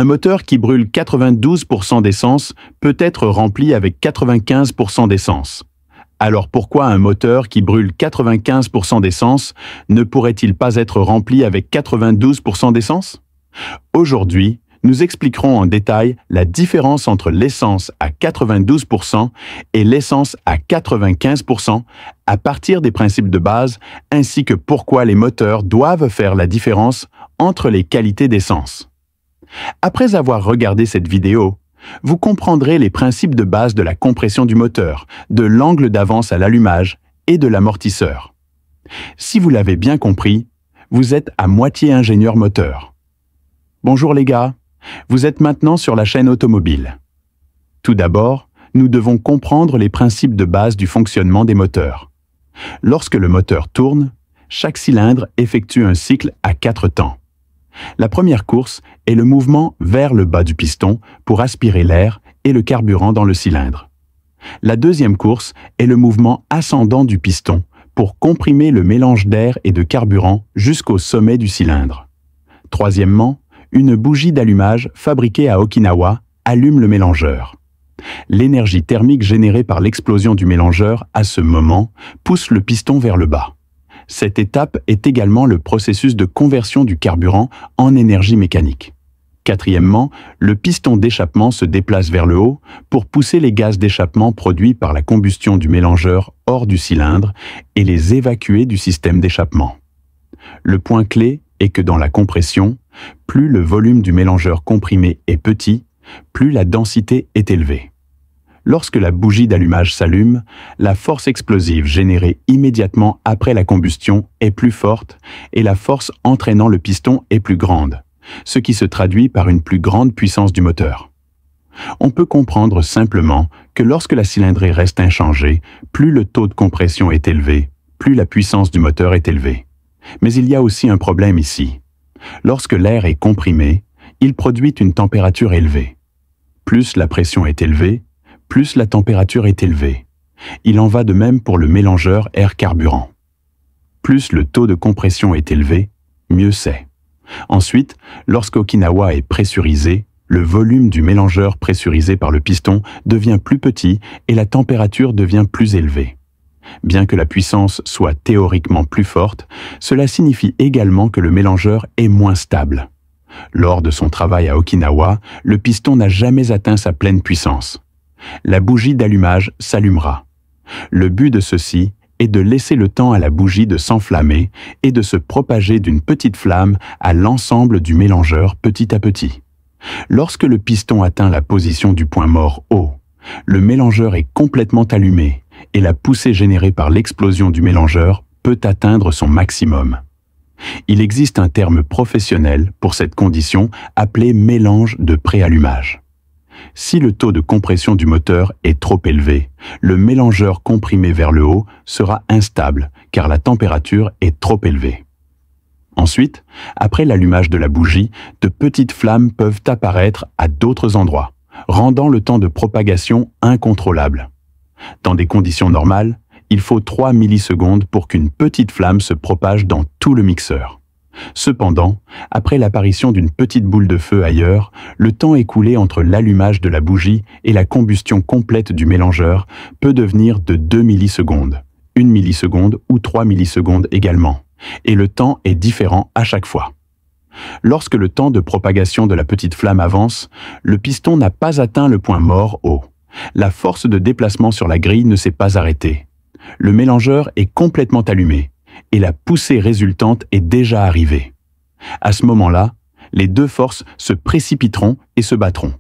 Un moteur qui brûle 92% d'essence peut être rempli avec 95% d'essence. Alors pourquoi un moteur qui brûle 95% d'essence ne pourrait-il pas être rempli avec 92% d'essence? Aujourd'hui, nous expliquerons en détail la différence entre l'essence à 92% et l'essence à 95% à partir des principes de base, ainsi que pourquoi les moteurs doivent faire la différence entre les qualités d'essence. Après avoir regardé cette vidéo, vous comprendrez les principes de base de la compression du moteur, de l'angle d'avance à l'allumage et de l'amortisseur. Si vous l'avez bien compris, vous êtes à moitié ingénieur moteur. Bonjour les gars, vous êtes maintenant sur la chaîne automobile. Tout d'abord, nous devons comprendre les principes de base du fonctionnement des moteurs. Lorsque le moteur tourne, chaque cylindre effectue un cycle à 4 temps. La première course est le mouvement vers le bas du piston pour aspirer l'air et le carburant dans le cylindre. La deuxième course est le mouvement ascendant du piston pour comprimer le mélange d'air et de carburant jusqu'au sommet du cylindre. Troisièmement, une bougie d'allumage fabriquée à Okinawa allume le mélangeur. L'énergie thermique générée par l'explosion du mélangeur à ce moment pousse le piston vers le bas. Cette étape est également le processus de conversion du carburant en énergie mécanique. Quatrièmement, le piston d'échappement se déplace vers le haut pour pousser les gaz d'échappement produits par la combustion du mélangeur hors du cylindre et les évacuer du système d'échappement. Le point clé est que dans la compression, plus le volume du mélangeur comprimé est petit, plus la densité est élevée. Lorsque la bougie d'allumage s'allume, la force explosive générée immédiatement après la combustion est plus forte et la force entraînant le piston est plus grande, ce qui se traduit par une plus grande puissance du moteur. On peut comprendre simplement que lorsque la cylindrée reste inchangée, plus le taux de compression est élevé, plus la puissance du moteur est élevée. Mais il y a aussi un problème ici. Lorsque l'air est comprimé, il produit une température élevée. Plus la pression est élevée, plus la température est élevée. Il en va de même pour le mélangeur air-carburant. Plus le taux de compression est élevé, mieux c'est. Ensuite, lorsqu'Okinawa est pressurisé, le volume du mélangeur pressurisé par le piston devient plus petit et la température devient plus élevée. Bien que la puissance soit théoriquement plus forte, cela signifie également que le mélangeur est moins stable. Lors de son travail à Okinawa, le piston n'a jamais atteint sa pleine puissance. La bougie d'allumage s'allumera. Le but de ceci est de laisser le temps à la bougie de s'enflammer et de se propager d'une petite flamme à l'ensemble du mélangeur petit à petit. Lorsque le piston atteint la position du point mort haut, le mélangeur est complètement allumé et la poussée générée par l'explosion du mélangeur peut atteindre son maximum. Il existe un terme professionnel pour cette condition appelé mélange de préallumage. Si le taux de compression du moteur est trop élevé, le mélangeur comprimé vers le haut sera instable car la température est trop élevée. Ensuite, après l'allumage de la bougie, de petites flammes peuvent apparaître à d'autres endroits, rendant le temps de propagation incontrôlable. Dans des conditions normales, il faut 3 millisecondes pour qu'une petite flamme se propage dans tout le mixeur. Cependant, après l'apparition d'une petite boule de feu ailleurs, le temps écoulé entre l'allumage de la bougie et la combustion complète du mélangeur peut devenir de 2 millisecondes, 1 milliseconde ou 3 millisecondes également, et le temps est différent à chaque fois. Lorsque le temps de propagation de la petite flamme avance, le piston n'a pas atteint le point mort haut. La force de déplacement sur la grille ne s'est pas arrêtée. Le mélangeur est complètement allumé et la poussée résultante est déjà arrivée. À ce moment-là, les deux forces se précipiteront et se battront.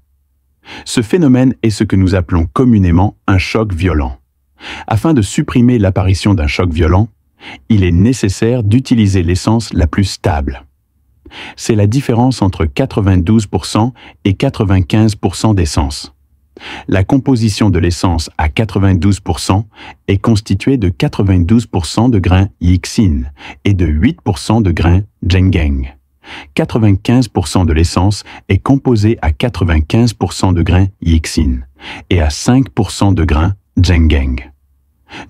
Ce phénomène est ce que nous appelons communément un choc violent. Afin de supprimer l'apparition d'un choc violent, il est nécessaire d'utiliser l'essence la plus stable. C'est la différence entre 92% et 95% d'essence. La composition de l'essence à 92% est constituée de 92% de grains Yixin et de 8% de grains Zhengjing. 95% de l'essence est composée à 95% de grains Yixin et à 5% de grains Zhengjing.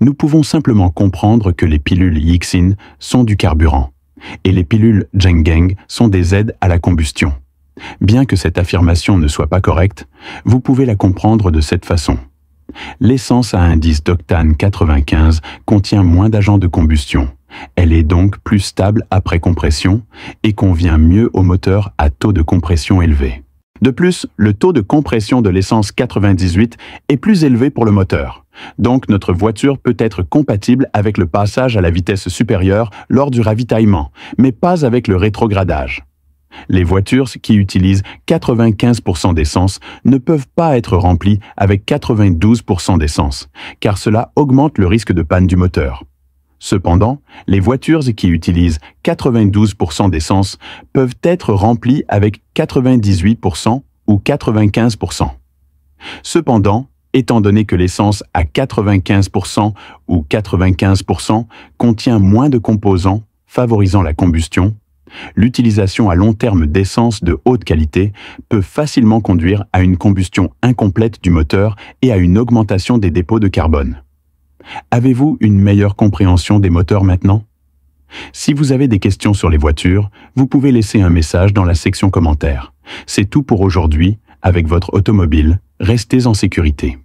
Nous pouvons simplement comprendre que les pilules Yixin sont du carburant et les pilules Zhengjing sont des aides à la combustion. Bien que cette affirmation ne soit pas correcte, vous pouvez la comprendre de cette façon. L'essence à indice d'octane 95 contient moins d'agents de combustion. Elle est donc plus stable après compression et convient mieux au moteur à taux de compression élevé. De plus, le taux de compression de l'essence 98 est plus élevé pour le moteur. Donc notre voiture peut être compatible avec le passage à la vitesse supérieure lors du ravitaillement, mais pas avec le rétrogradage. Les voitures qui utilisent 95% d'essence ne peuvent pas être remplies avec 92% d'essence, car cela augmente le risque de panne du moteur. Cependant, les voitures qui utilisent 92% d'essence peuvent être remplies avec 98% ou 95%. Cependant, étant donné que l'essence à 95% ou 95% contient moins de composants favorisant la combustion, l'utilisation à long terme d'essence de haute qualité peut facilement conduire à une combustion incomplète du moteur et à une augmentation des dépôts de carbone. Avez-vous une meilleure compréhension des moteurs maintenant? Si vous avez des questions sur les voitures, vous pouvez laisser un message dans la section commentaires. C'est tout pour aujourd'hui. Avec votre automobile, restez en sécurité.